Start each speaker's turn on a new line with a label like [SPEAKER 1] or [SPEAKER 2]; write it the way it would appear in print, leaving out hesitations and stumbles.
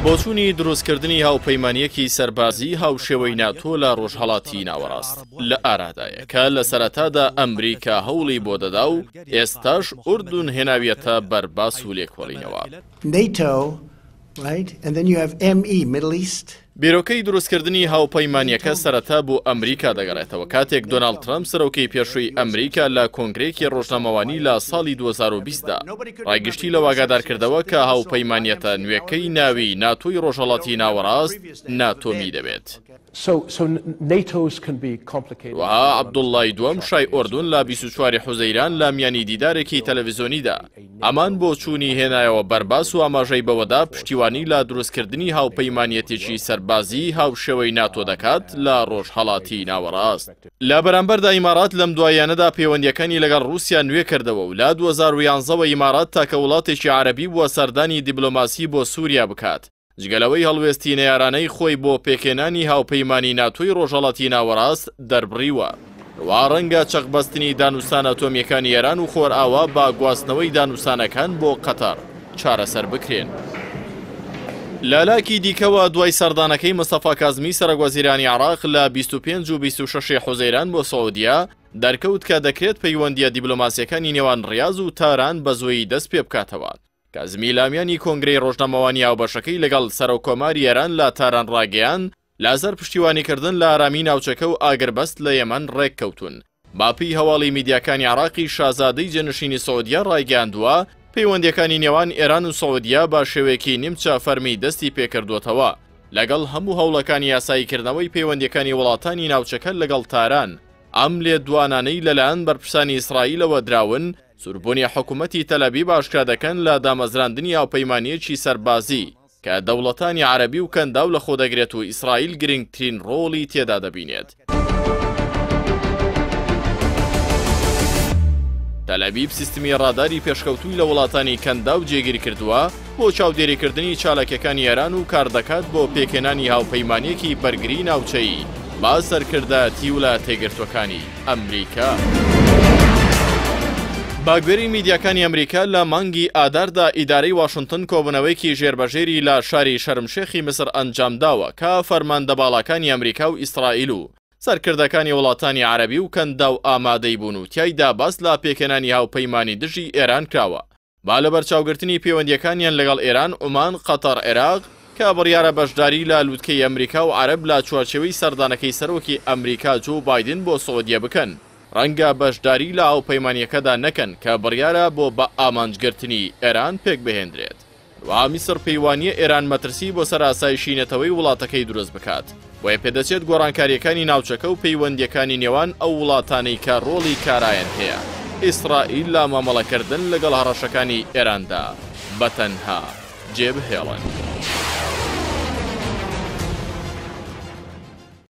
[SPEAKER 1] بۆچوونی دروستکردنی هاوپەیمانیەکی سەربازی هاوشێوەی ناتۆ لە ڕۆژهەڵاتی ناوەڕاست لە ئارادایە کە لە سەرەتادا ئەمریکا هەوڵی بۆ دەدا و ئێستاش ئوردون هێناویەتە بەرباس و لێکۆڵینەوە. بیرۆکەی دروستکردنی هاوپەیمانیەکە سەرەتا بۆ ئەمریکا دەگەڕێتەوە کاتێک دۆناڵد ترامپ سەرۆکەی پێشووی ئەمریکا لە کۆنگرێکی ڕۆژنامەوانی لە ساڵی 2020دا ڕایگشتی لە واگادارکردەوە کە هاوپەیمانیەتە نوێکەی ناوی ناتۆی ڕۆژهەڵاتی ناوەڕاست ناتۆمی دەبێت. وها عەبدوڵڵای دووەم شای ئوردون لە 24 حوزەیران لە میانی دیدارێکی تەلەڤیزۆنیدا ئەمان بۆ چوونی هێنایەوە بەرباس و ئاماژەی بەوەدا پشتیوانی لە دروستکردنی هاوپەیمانیەتێکی سەربازی هاوشێوەی ناتۆ دەکات لە ڕۆژهەڵاتی ناوەڕاست. لە بەرامبەردا ئیمارات لەم دوایانەدا پەیوەندیەکانی لەگەڵ رووسیا نوێ کردەوە و لە 2011ەوە ئیمارات تاکە وڵاتێکی عەرەبی بووە سەردانی دیبلۆماسی بۆ سووریا بکات. جگەلەوەی هەڵوێستی نەیارانەی خۆی بۆ پێکێنانی هاوپەیمانی ناتۆی ڕۆژهەڵاتی ناوەڕاست دەربڕیوە. وا ڕەنگە چەقبەستنی دانوستان ئەتۆمیەکانی ئێران و خۆرئاوا با گواستنەوەی دانوستانەکان بۆ قەتەر چارەسەر بکرێن. لالاکی دیکەوە دوای سەردانەکەی مستەفا کازمی سەرۆکوەزیرانی عێراق لە 25 و 26 حوزەیران بۆ سەعودیا دەرکەوت کە دەکرێت پەیوەندیە دیبلۆماسیەکانی نێوان ڕیاض و تاران بە زۆیی دەست پێ بکاتەوە. کازمی لامیانی کۆنگرەی ڕۆژنامەوانی هاوبەشەکەی لەگەڵ سەرۆکۆماری ئێران لە تاران ڕاگەیان لازەر پشتیوانیکردن لە ئارامی ناوچەکە و ئاگربەست لە یەمەن ڕێککەوتون. باپی هەواڵی میدیاکانی عێراقی شازادەی جێنشینی سەعودیا ڕایگەیاندووە پەیوەندیەکانی نێوان ئێران و سەعودیا با شێوەیەکی نیمچە فەرمی دەستی پێکردووەتەوە لەگەڵ هەموو هەوڵەکانی یاساییکردنەوەی پەیوەندیەکانی وڵاتانی ناوچەکە لەگەڵ تاران. ئەم لێدوانانەی لەلایەن بەرپرسانی ئیسرائیلەوە دراون سوربوونی حکوومەتی تەلەڤیڤ ئاشکرا دەکەن لە دامەزراندنی هاوپەیمانیەکی سەربازی کە دەوڵەتانی عەرەبی و کەنداو لە خۆ دەگرێت و ئیسرائیل گرنگترین ڕۆڵی تێدا دەبینێت. تەلەڤیڤ سیستمی ڕاداری پێشکەوتووی لە وڵاتانی کەنداو جێگیری کردووە بۆ چاودێریکردنی چالاکیەکانی ئێران و کاردەکات بۆ پێکێنانی هاوپەیمانیەکی بەرگری ناوچەیی با سەرکردایەتی وڵاتە یەکگرتووەکانی ئەمریکا. باگوێری میدیاکانی ئەمریکا لە مانگی ئاداردا ئیدارەی واشنتن کۆبوونەوەیکی ژێربەژێری لە شاری شەرمشێخی مسر ئەنجامداوە کە فەرماندەباڵەکانی ئەمریکا و ئیسرائیل و سەرکردەکانی وڵاتانی عەرەبی و کەنداو ئامادەی بوون و تیایدا باس لە پێکێنانی هاوپەیمانی دژی ئێران کراوە با لە بەرچاوگرتنی پەیوەندیەکانیان لەگەڵ ئێران، عومان، قەتەر، عێراق کە بڕیارە بەشداری لە لووتکەی ئەمریکا و عەرەب لە چوارچێوەی سەردانەکەی سەرۆکی ئەمریکا جو بایدن بۆ سەعودیە بکەن. ڕەنگە بەشداری لە هاوپەیمانیەکەدا نەکەن کە بڕیارە بۆ بە ئامانجگرتنی ئێران پێک بهێنرێت. وا میسر پەیوانیە ئێران مەترسی بۆ سەر ئاسایشینەتەوەی وڵاتەکەی دروست بکات. بۆیە پێدەچێت گۆڕانکاریەکانی ناوچەکە و پەیوەندیەکانی نێوان ئەو وڵاتانەی کە ڕۆڵی کارایەن هەیە. ئیسرائیل لە مامەڵەکردن لەگەڵ هەڕەشەکانی ئێراندا بەتەنها جێبهێڵن.